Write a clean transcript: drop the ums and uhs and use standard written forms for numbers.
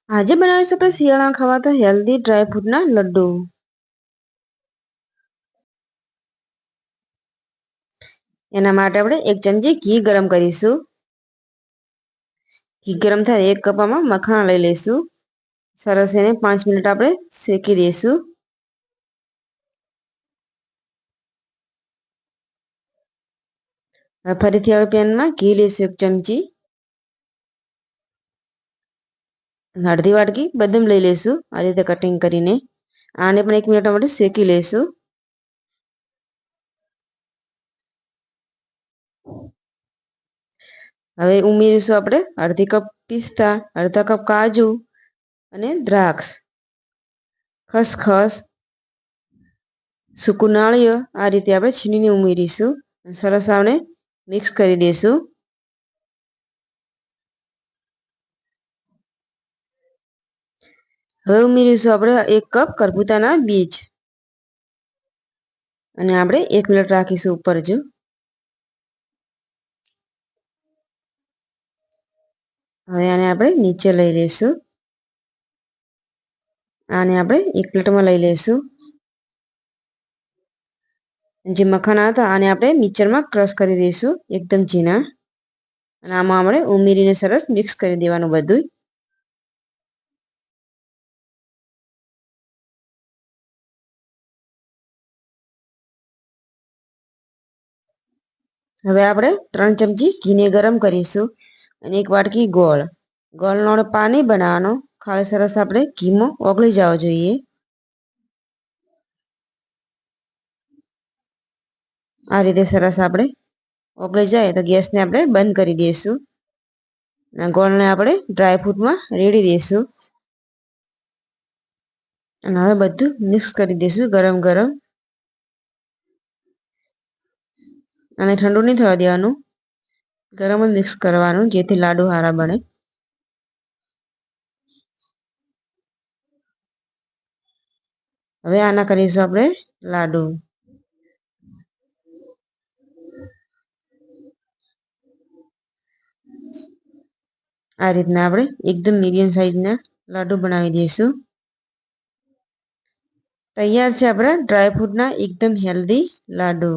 આજે બનાવીશું આપણે શિયાળામાં ખવાતા હેલ્ધી ડ્રાયફ્રૂટના લડ્ડુ. એના માટે આપણે 1 ચમચી ઘી ગરમ કરીશું. ઘી ગરમ થાય 1 કપ આમાં મખાણા લઈ લઈશું. સરસ એને 5 મિનિટ આપણે શેકી દઈશું. હવે ફરીથી આપણે પેનમાં ઘી લઈશું 1 ચમચી. અડધી વાટકી બદામ લઈ લઈશું આ રીતે કટિંગ કરીને. આને પણ 1 મિનિટ માટે શેકી લઈશું. હવે ઉમેરીશું આપણે અડધી કપ પિસ્તા, અડધા કપ કાજુ અને દ્રાક્ષ, ખસખસ, સૂકું નાળિયેર આ રીતે આપણે છીણીને ઉમેરીશું. સરસ આપણે મિક્સ કરી દઈશું. હવે ઉમેરીશું આપણે 1 કપ કરબૂતાના બીજ અને આપણે 1 મિનિટ રાખીશું ઉપર જો. હવે આને આપણે નીચે લઈ લઈશું. આને આપણે 1 પ્લેટમાં લઈ લઈશું. જે મખાના હતા આને આપણે મિક્સરમાં ક્રશ કરી દઈશું એકદમ ઝીણા. અને આમાં આપણે ઉમેરીને સરસ મિક્સ કરી દેવાનું બધું. હવે આપણે 3 ચમચી ઘીને ગરમ કરીશું અને 1 વાટકી ગોળ. ગોળનો પાણી બનાવવાનો ખાલી સરસ આપણે ઘીમાં ઓગળી જવો જોઈએ. આ રીતે સરસ આપણે ઓગળી જાય તો ગેસને આપણે બંધ કરી દઈશું. અને ગોળને આપણે ડ્રાયફ્રૂટમાં રેડી દઈશું. અને હવે બધું મિક્સ કરી દઈશું ગરમ ગરમ. અને ઠંડુ નહીં થવા દેવાનું, ગરમ જ મિક્સ કરવાનું જેથી લાડુ સારા બને. હવે આના કરીશું આપણે લાડુ. આ રીતના આપણે એકદમ મીડિયમ સાઈઝના લાડુ બનાવી દઈશું. તૈયાર છે આપણા ડ્રાયફ્રૂટના એકદમ હેલ્ધી લાડુ.